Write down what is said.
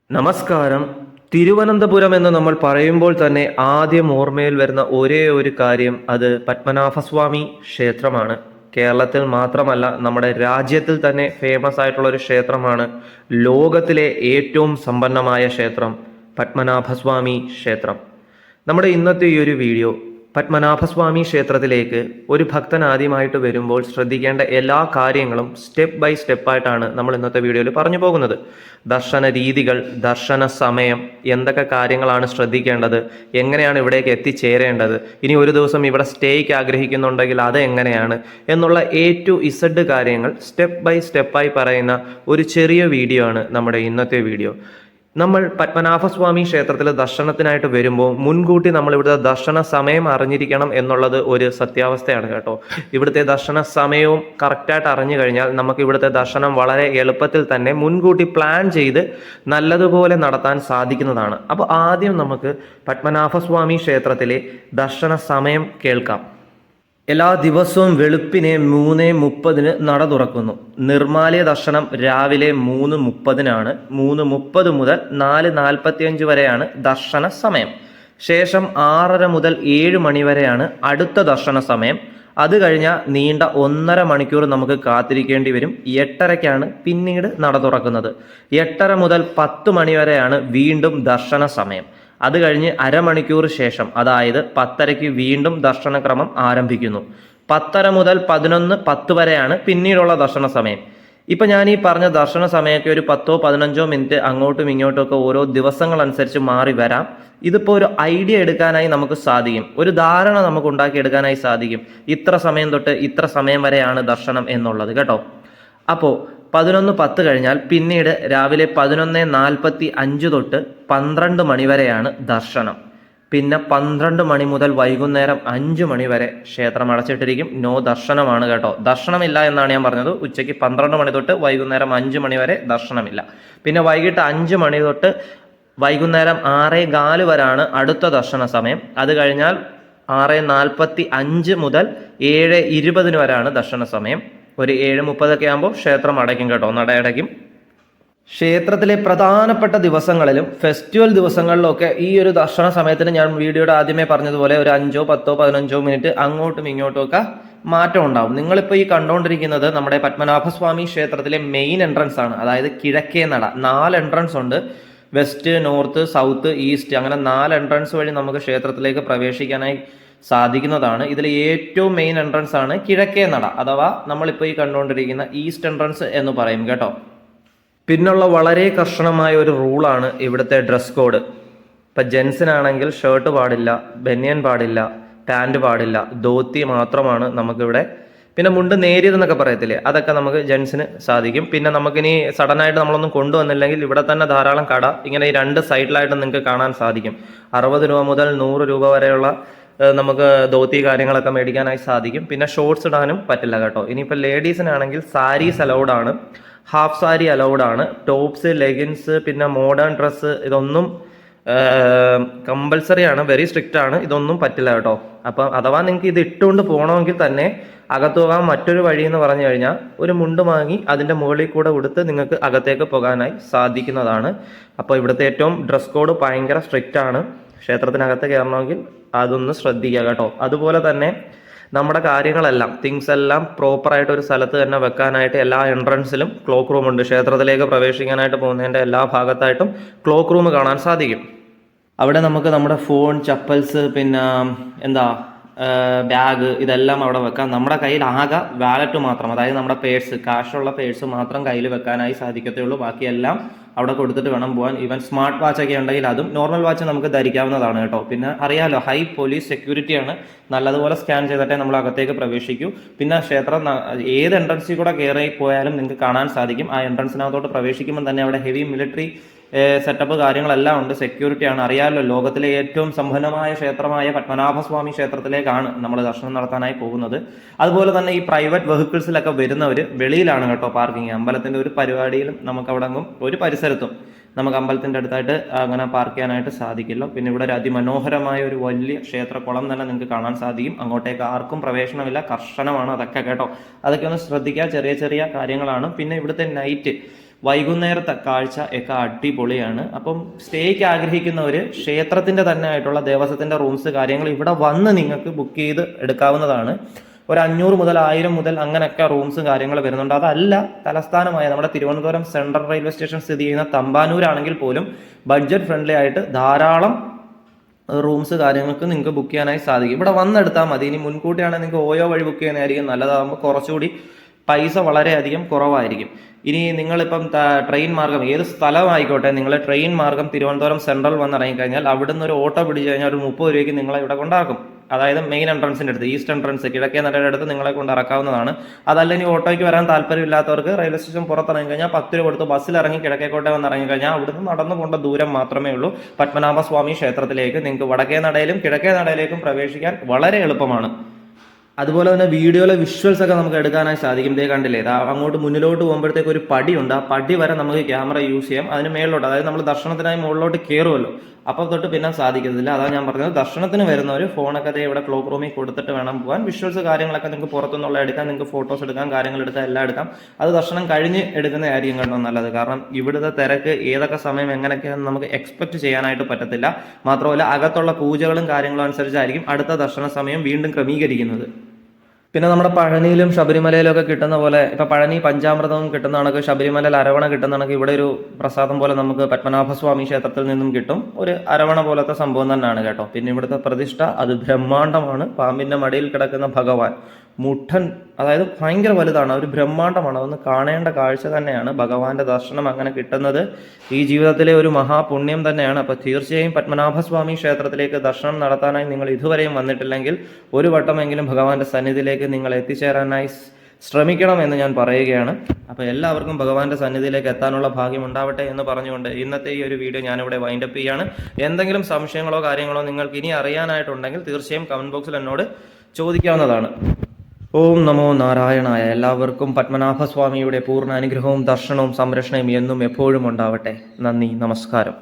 നമസ്കാരം. തിരുവനന്തപുരം എന്ന് നമ്മൾ പറയുമ്പോൾ തന്നെ ആദ്യം ഓർമ്മയിൽ വരുന്ന ഒരേ ഒരു കാര്യം അത് പത്മനാഭസ്വാമി ക്ഷേത്രമാണ്. കേരളത്തിൽ മാത്രമല്ല നമ്മുടെ രാജ്യത്തിൽ തന്നെ ഫേമസ് ആയിട്ടുള്ള ഒരു ക്ഷേത്രമാണ്. ലോകത്തിലെ ഏറ്റവും സമ്പന്നമായ ക്ഷേത്രം പത്മനാഭസ്വാമി ക്ഷേത്രം. നമ്മുടെ ഇന്നത്തെ ഈ ഒരു വീഡിയോ പത്മനാഭസ്വാമി ക്ഷേത്രത്തിലേക്ക് ഒരു ഭക്തൻ ആദ്യമായിട്ട് വരുമ്പോൾ ശ്രദ്ധിക്കേണ്ട എല്ലാ കാര്യങ്ങളും സ്റ്റെപ്പ് ബൈ സ്റ്റെപ്പായിട്ടാണ് നമ്മൾ ഇന്നത്തെ വീഡിയോയിൽ പറഞ്ഞു പോകുന്നത്. ദർശന രീതികൾ, ദർശന സമയം, എന്തൊക്കെ കാര്യങ്ങളാണ് ശ്രദ്ധിക്കേണ്ടത്, എങ്ങനെയാണ് ഇവിടേക്ക് എത്തിച്ചേരേണ്ടത്, ഇനി ഒരു ദിവസം ഇവിടെ സ്റ്റേയ്ക്ക് ആഗ്രഹിക്കുന്നുണ്ടെങ്കിൽ അത് എങ്ങനെയാണ് എന്നുള്ള A to Z കാര്യങ്ങൾ സ്റ്റെപ്പ് ബൈ സ്റ്റെപ്പായി പറയുന്ന ഒരു ചെറിയ വീഡിയോ ആണ് നമ്മുടെ ഇന്നത്തെ വീഡിയോ. നമ്മൾ പത്മനാഭസ്വാമി ക്ഷേത്രത്തിൽ ദർശനത്തിനായിട്ട് വരുമ്പോൾ മുൻകൂട്ടി നമ്മൾ ഇവിടുത്തെ ദർശന സമയം അറിഞ്ഞിരിക്കണം എന്നുള്ളത് ഒരു സത്യാവസ്ഥയാണ് കേട്ടോ. ഇവിടുത്തെ ദർശന സമയവും കറക്റ്റായിട്ട് അറിഞ്ഞു കഴിഞ്ഞാൽ നമുക്ക് ഇവിടുത്തെ ദർശനം വളരെ എളുപ്പത്തിൽ തന്നെ മുൻകൂട്ടി പ്ലാൻ ചെയ്ത് നല്ലതുപോലെ നടത്താൻ സാധിക്കുന്നതാണ്. അപ്പോൾ ആദ്യം നമുക്ക് പത്മനാഭസ്വാമി ക്ഷേത്രത്തിലെ ദർശന സമയം കേൾക്കാം. എല്ലാ ദിവസവും വെളുപ്പിനെ 3:30 നട തുറക്കുന്നു. നിർമ്മാല്യ ദർശനം രാവിലെ 3:30 3:30 മുതൽ 4:45 വരെയാണ് ദർശന സമയം. ശേഷം 6:30 മുതൽ 7 മണി വരെയാണ് അടുത്ത ദർശന സമയം. അത് കഴിഞ്ഞാൽ നീണ്ട 1.5 മണിക്കൂർ നമുക്ക് കാത്തിരിക്കേണ്ടി വരും. 8:30 പിന്നീട് നട തുറക്കുന്നത്. 8:30 മുതൽ 10 മണി വരെയാണ് വീണ്ടും ദർശന സമയം. അത് കഴിഞ്ഞ് അരമണിക്കൂർ ശേഷം, അതായത് 10:30 വീണ്ടും ദർശനക്രമം ആരംഭിക്കുന്നു. 10:30 മുതൽ 11:10 വരെയാണ് പിന്നീടുള്ള ദർശന സമയം. ഇപ്പം ഞാൻ ഈ പറഞ്ഞ ദർശന സമയമൊക്കെ ഒരു 10-15 മിനിറ്റ് അങ്ങോട്ടും ഇങ്ങോട്ടും ഒക്കെ ഓരോ ദിവസങ്ങൾ അനുസരിച്ച് മാറി വരാം. ഇതിപ്പോൾ ഒരു ഐഡിയ എടുക്കാനായി നമുക്ക് സാധിക്കും, ഒരു ധാരണ നമുക്ക് ഉണ്ടാക്കിയെടുക്കാനായി സാധിക്കും, ഇത്ര സമയം തൊട്ട് ഇത്ര സമയം വരെയാണ് ദർശനം എന്നുള്ളത് കേട്ടോ. അപ്പോൾ 11:10 കഴിഞ്ഞാൽ പിന്നീട് രാവിലെ 11:45 തൊട്ട് 12 മണി വരെയാണ് ദർശനം. പിന്നെ 12 മണി മുതൽ വൈകുന്നേരം 5 മണി വരെ ക്ഷേത്രം അടച്ചിട്ടിരിക്കും. നോ ദർശനമാണ് കേട്ടോ. ദർശനമില്ല എന്നാണ് ഞാൻ പറഞ്ഞത്. ഉച്ചയ്ക്ക് 12 മണി തൊട്ട് വൈകുന്നേരം 5 മണി വരെ ദർശനമില്ല. പിന്നെ വൈകിട്ട് 5 മണി തൊട്ട് വൈകുന്നേരം 6:15 വരെയാണ് അടുത്ത ദർശന സമയം. അത് കഴിഞ്ഞാൽ 6:45 മുതൽ 7:20 വരെയാണ് ദർശന സമയം. ഒരു 7:30 ആകുമ്പോൾ ക്ഷേത്രം അടയ്ക്കും കേട്ടോ, നട അടയ്ക്കും. ക്ഷേത്രത്തിലെ പ്രധാനപ്പെട്ട ദിവസങ്ങളിലും ഫെസ്റ്റിവൽ ദിവസങ്ങളിലൊക്കെ ഈ ഒരു ദർശന സമയത്തിന് ഞാൻ വീഡിയോയുടെ ആദ്യമേ പറഞ്ഞതുപോലെ ഒരു 5-10-15 മിനിറ്റ് അങ്ങോട്ടും ഇങ്ങോട്ടും ഒക്കെ മാറ്റം ഉണ്ടാവും. നിങ്ങളിപ്പോൾ ഈ കണ്ടുകൊണ്ടിരിക്കുന്നത് നമ്മുടെ പത്മനാഭസ്വാമി ക്ഷേത്രത്തിലെ മെയിൻ എൻട്രൻസ് ആണ്, അതായത് കിഴക്കേ നട. 4 എൻട്രൻസ് ഉണ്ട്. വെസ്റ്റ്, നോർത്ത്, സൗത്ത്, ഈസ്റ്റ്, അങ്ങനെ 4 എൻട്രൻസ് വഴി നമുക്ക് ക്ഷേത്രത്തിലേക്ക് പ്രവേശിക്കാനായി സാധിക്കുന്നതാണ്. ഇതിൽ ഏറ്റവും മെയിൻ എൻട്രൻസ് ആണ് കിഴക്കേ നട, അഥവാ നമ്മളിപ്പോൾ ഈ കണ്ടുകൊണ്ടിരിക്കുന്ന ഈസ്റ്റ് എൻട്രൻസ് എന്ന് പറയും കേട്ടോ. പിന്നുള്ള വളരെ കർശനമായ ഒരു റൂളാണ് ഇവിടുത്തെ ഡ്രസ് കോഡ്. ഇപ്പം ജെൻസിനാണെങ്കിൽ ഷർട്ട് പാടില്ല, ബനിയൻ പാടില്ല, പാൻറ് പാടില്ല, ധോത്തി മാത്രമാണ് നമുക്കിവിടെ. പിന്നെ മുണ്ട് നേരിയതെന്നൊക്കെ പറയത്തില്ലേ, അതൊക്കെ നമുക്ക് ജെൻസിന് സാധിക്കും. പിന്നെ നമുക്കിനി സഡനായിട്ട് നമ്മളൊന്നും കൊണ്ടുവന്നില്ലെങ്കിൽ ഇവിടെ തന്നെ ധാരാളം കട ഇങ്ങനെ ഈ 2 സൈഡിലായിട്ട് നിങ്ങൾക്ക് കാണാൻ സാധിക്കും. 60 രൂപ മുതൽ 100 രൂപ വരെയുള്ള നമുക്ക് ധോത്തി കാര്യങ്ങളൊക്കെ മേടിക്കാനായി സാധിക്കും. പിന്നെ ഷോർട്സ് ഇടാനും പറ്റില്ല കേട്ടോ. ഇനിയിപ്പോൾ ലേഡീസിനാണെങ്കിൽ സാരീസ് അലൗഡ് ആണ്, ഹാഫ് സാരി അലൗഡ് ആണ്. ടോപ്സ്, ലെഗിൻസ്, പിന്നെ മോഡേൺ ഡ്രസ്സ് ഇതൊന്നും കമ്പൽസറി ആണ്, വെരി സ്ട്രിക്റ്റ് ആണ്. ഇതൊന്നും പറ്റില്ല കേട്ടോ. അപ്പം അഥവാ നിങ്ങൾക്ക് ഇത് ഇട്ടുകൊണ്ട് പോകണമെങ്കിൽ തന്നെ അകത്ത് പോകാൻ മറ്റൊരു വഴി എന്ന് പറഞ്ഞു കഴിഞ്ഞാൽ ഒരു മുണ്ട് വാങ്ങി അതിൻ്റെ മുകളിൽ കൂടെ ഉടുത്ത് നിങ്ങൾക്ക് അകത്തേക്ക് പോകാനായി സാധിക്കുന്നതാണ്. അപ്പോൾ ഇവിടുത്തെ ഏറ്റവും ഡ്രസ് കോഡ് ഭയങ്കര സ്ട്രിക്റ്റ് ആണ്. ക്ഷേത്രത്തിനകത്ത് കയറണമെങ്കിൽ അതൊന്ന് ശ്രദ്ധിക്കുക കേട്ടോ. അതുപോലെ തന്നെ നമ്മുടെ കാര്യങ്ങളെല്ലാം, തിങ്സ് എല്ലാം പ്രോപ്പറായിട്ട് ഒരു സ്ഥലത്ത് തന്നെ വെക്കാനായിട്ട് എല്ലാ എൻട്രൻസിലും ക്ലോക്ക് റൂം ഉണ്ട്. ക്ഷേത്രത്തിലേക്ക് പ്രവേശിക്കാനായിട്ട് പോകുന്നതിൻ്റെ എല്ലാ ഭാഗത്തായിട്ടും ക്ലോക്ക് റൂം കാണാൻ സാധിക്കും. അവിടെ നമുക്ക് നമ്മുടെ ഫോൺ, ചപ്പൽസ്, പിന്നെ ബാഗ് ഇതെല്ലാം അവിടെ വെക്കാം. നമ്മുടെ കയ്യിൽ ആകെ വാലറ്റ് മാത്രം, അതായത് നമ്മുടെ പേഴ്സ്, കാശുള്ള പേഴ്സ് മാത്രം കയ്യിൽ വെക്കാനായി സാധിക്കത്തുള്ളൂ. ബാക്കിയെല്ലാം അവിടെ കൊടുത്തിട്ട് വേണം പോകാൻ. ഈവൻ സ്മാർട്ട് വാച്ച് ഒക്കെ ഉണ്ടെങ്കിൽ അതും, നോർമൽ വാച്ച് നമുക്ക് ധരിക്കാവുന്നതാണ് കേട്ടോ. പിന്നെ അറിയാലോ, ഹൈ പോലീസ് സെക്യൂരിറ്റിയാണ്. നല്ലതുപോലെ സ്കാൻ ചെയ്തിട്ടേ നമ്മൾ അകത്തേക്ക് പ്രവേശിക്കൂ. പിന്നെ ക്ഷേത്രം ഏത് എൻട്രൻസിൽ കൂടെ കയറി പോയാലും നിങ്ങൾക്ക് കാണാൻ സാധിക്കും. ആ എൻട്രൻസിനകത്തോട്ട് പ്രവേശിക്കുമ്പോൾ തന്നെ അവിടെ ഹെവി മിലിറ്ററി സെറ്റപ്പ് കാര്യങ്ങളെല്ലാം ഉണ്ട്, സെക്യൂരിറ്റിയാണ്. അറിയാമല്ലോ, ലോകത്തിലെ ഏറ്റവും സമ്പന്നമായ ക്ഷേത്രമായ പത്മനാഭസ്വാമി ക്ഷേത്രത്തിലേക്കാണ് നമ്മൾ ദർശനം നടത്താനായി പോകുന്നത്. അതുപോലെ തന്നെ ഈ പ്രൈവറ്റ് വെഹിക്കിൾസിലൊക്കെ വരുന്നവർ വെളിയിലാണ് കേട്ടോ പാർക്കിംഗ്. അമ്പലത്തിൻ്റെ ഒരു പരിപാടിയിലും നമുക്ക് അവിടെ ഒരു പരിസരത്തും നമുക്ക് അമ്പലത്തിൻ്റെ അടുത്തായിട്ട് അങ്ങനെ പാർക്ക് ചെയ്യാനായിട്ട് സാധിക്കില്ല. പിന്നെ ഇവിടെ ഒരു അതിമനോഹരമായ ഒരു വലിയ ക്ഷേത്രക്കുളം തന്നെ നിങ്ങൾക്ക് കാണാൻ സാധിക്കും. അങ്ങോട്ടേക്ക് ആർക്കും പ്രവേശനമില്ല, കർശനമാണ് അതൊക്കെ കേട്ടോ. അതൊക്കെ ഒന്ന് ശ്രദ്ധിക്കുക, ചെറിയ ചെറിയ കാര്യങ്ങളാണ്. പിന്നെ ഇവിടുത്തെ നൈറ്റ് വൈകുന്നേരത്തെ കാഴ്ച ഒക്കെ അടിപൊളിയാണ്. അപ്പം സ്റ്റേക്ക് ആഗ്രഹിക്കുന്നവർ ക്ഷേത്രത്തിൻ്റെ തന്നെ ആയിട്ടുള്ള ദേവസ്വത്തിൻ്റെ റൂംസ് കാര്യങ്ങൾ ഇവിടെ വന്ന് നിങ്ങൾക്ക് ബുക്ക് ചെയ്ത് എടുക്കാവുന്നതാണ്. ഒരു 500 മുതൽ 1000 മുതൽ അങ്ങനെയൊക്കെ റൂംസ് കാര്യങ്ങൾ വരുന്നുണ്ട്. അതല്ല, തലസ്ഥാനമായ നമ്മുടെ തിരുവനന്തപുരം സെൻട്രൽ റെയിൽവേ സ്റ്റേഷൻ സ്ഥിതി ചെയ്യുന്ന തമ്പാനൂരാണെങ്കിൽ പോലും ബഡ്ജറ്റ് ഫ്രണ്ട്ലി ആയിട്ട് ധാരാളം റൂംസ് കാര്യങ്ങൾക്ക് നിങ്ങൾക്ക് ബുക്ക് ചെയ്യാനായി സാധിക്കും. ഇവിടെ വന്നെടുത്താൽ മതി. ഇനി മുൻകൂട്ടിയാണെങ്കിൽ നിങ്ങൾക്ക് ഓയോ വഴി ബുക്ക് ചെയ്യുന്നതായിരിക്കും നല്ലതാകുമ്പോൾ കുറച്ചുകൂടി പൈസ വളരെയധികം കുറവായിരിക്കും. ഇനി നിങ്ങളിപ്പം ട്രെയിൻ മാർഗം ഏത് സ്ഥലമായിക്കോട്ടെ, നിങ്ങൾ ട്രെയിൻ മാർഗം തിരുവനന്തപുരം സെൻട്രൽ വന്നിറങ്ങിക്കഴിഞ്ഞാൽ അവിടുന്ന് ഒരു ഓട്ടോ പിടിച്ചു കഴിഞ്ഞാൽ ഒരു 30 രൂപയ്ക്ക് നിങ്ങളെ ഇവിടെ കൊണ്ടാക്കും. അതായത് മെയിൻ എൻട്രൻസിൻ്റെ അടുത്ത്, ഈസ്റ്റ് എൻട്രൻസ് കിഴക്കേ നടയുടെ അടുത്ത് നിങ്ങളെ കൊണ്ട് ഇറക്കാവുന്നതാണ്. അതല്ല ഇനി ഓട്ടോയ്ക്ക് വരാൻ താല്പര്യമില്ലാത്തവർക്ക് റെയിൽവേ സ്റ്റേഷൻ പുറത്തിറങ്ങി കഴിഞ്ഞാൽ 10 രൂപ കൊടുത്ത് ബസ്സിൽ ഇറങ്ങി കിഴക്കേക്കോട്ടെ വന്ന് ഇറങ്ങിക്കഴിഞ്ഞാൽ അവിടുന്ന് നടന്നു പോകേണ്ട ദൂരം മാത്രമേ ഉള്ളൂ. പത്മനാഭസ്വാമി ക്ഷേത്രത്തിലേക്ക് നിങ്ങൾക്ക് വടക്കേ നടയിലും കിഴക്കേ നടയിലേക്കും പ്രവേശിക്കാൻ വളരെ എളുപ്പമാണ്. അതുപോലെ തന്നെ വീഡിയോയിലെ വിഷ്വൽസ് ഒക്കെ നമുക്ക് എടുക്കാനായി സാധിക്കും. ഇതേ കണ്ടില്ലേ, അങ്ങോട്ട് മുന്നിലോട്ട് പോകുമ്പോഴത്തേക്ക് ഒരു പടിയുണ്ട്. ആ പടി വരെ നമുക്ക് ക്യാമറ യൂസ് ചെയ്യാം. അതിന് മേളിലോട്ട്, അതായത് നമ്മൾ ദർശനത്തിനായി മുകളിലോട്ട് കയറുമല്ലോ, അപ്പോൾ തൊട്ട് പിന്നെ സാധിക്കത്തില്ല. അതാണ് ഞാൻ പറഞ്ഞത്, ദർശനത്തിന് വരുന്നവർ ഫോണൊക്കെ ഇവിടെ ക്ലോക്ക് റൂമിൽ കൊടുത്തിട്ട് വേണം പോകാൻ. വിഷ്വൽസ് കാര്യങ്ങളൊക്കെ നിങ്ങൾക്ക് പുറത്തുനിന്നുള്ള എടുക്കാം, നിങ്ങൾക്ക് ഫോട്ടോസ് എടുക്കാം, കാര്യങ്ങൾ എടുക്കാം, എല്ലാം എടുക്കാം. അത് ദർശനം കഴിഞ്ഞ് എടുക്കുന്നതായിരിക്കും കേട്ടോ നല്ലത്. കാരണം ഇവിടുത്തെ തിരക്ക് ഏതൊക്കെ സമയം എങ്ങനെയൊക്കെയാണെന്ന് നമുക്ക് എക്സ്പെക്ട് ചെയ്യാനായിട്ട് പറ്റത്തില്ല. മാത്രമല്ല അകത്തുള്ള പൂജകളും കാര്യങ്ങളും അനുസരിച്ചായിരിക്കും അടുത്ത ദർശന സമയം വീണ്ടും ക്രമീകരിക്കുന്നത്. പിന്നെ നമ്മുടെ പഴനിയിലും ശബരിമലയിലും ഒക്കെ കിട്ടുന്ന പോലെ, ഇപ്പം പഴനി പഞ്ചാമൃതവും കിട്ടുന്ന കണക്ക് ശബരിമലയിൽ അരവണ കിട്ടുന്ന കണക്ക് ഇവിടെ ഒരു പ്രസാദം പോലെ നമുക്ക് പത്മനാഭസ്വാമി ക്ഷേത്രത്തിൽ നിന്നും കിട്ടും. ഒരു അരവണ പോലത്തെ സംഭവം തന്നെയാണ് കേട്ടോ. പിന്നെ ഇവിടുത്തെ പ്രതിഷ്ഠ അത് ബ്രഹ്മാണ്ഡമാണ്. പാമ്പിൻ്റെ മടിയിൽ കിടക്കുന്ന ഭഗവാൻ മുട്ടൻ, അതായത് ഭയങ്കര വലുതാണ്, ഒരു ബ്രഹ്മാണ്ഡമാണ്. അതൊന്ന് കാണേണ്ട കാഴ്ച തന്നെയാണ്. ഭഗവാന്റെ ദർശനം അങ്ങനെ കിട്ടുന്നത് ഈ ജീവിതത്തിലെ ഒരു മഹാപുണ്യം തന്നെയാണ്. അപ്പോൾ തീർച്ചയായും പത്മനാഭസ്വാമി ക്ഷേത്രത്തിലേക്ക് ദർശനം നടത്താനായി നിങ്ങൾ ഇതുവരെയും വന്നിട്ടില്ലെങ്കിൽ ഒരു വട്ടമെങ്കിലും ഭഗവാന്റെ സന്നിധിയിലേക്ക് നിങ്ങൾ എത്തിച്ചേരാനായി ശ്രമിക്കണമെന്ന് ഞാൻ പറയുകയാണ്. അപ്പോൾ എല്ലാവർക്കും ഭഗവാന്റെ സന്നിധിയിലേക്ക് എത്താനുള്ള ഭാഗ്യം ഉണ്ടാവട്ടെ എന്ന് പറഞ്ഞുകൊണ്ട് ഇന്നത്തെ ഈ ഒരു വീഡിയോ ഞാനിവിടെ വൈൻഡപ്പ് ചെയ്യാണ്. എന്തെങ്കിലും സംശയങ്ങളോ കാര്യങ്ങളോ നിങ്ങൾക്ക് ഇനി അറിയാനായിട്ടുണ്ടെങ്കിൽ തീർച്ചയായും കമൻറ്റ് ബോക്സിൽ എന്നോട് ചോദിക്കാവുന്നതാണ്. ഓം നമോ നാരായണായ. എല്ലാവർക്കും പത്മനാഭസ്വാമിയുടെ പൂർണ്ണ അനുഗ്രഹവും ദർശനവും സംരക്ഷണയും എന്നും എപ്പോഴും ഉണ്ടാവട്ടെ. നന്ദി, നമസ്കാരം.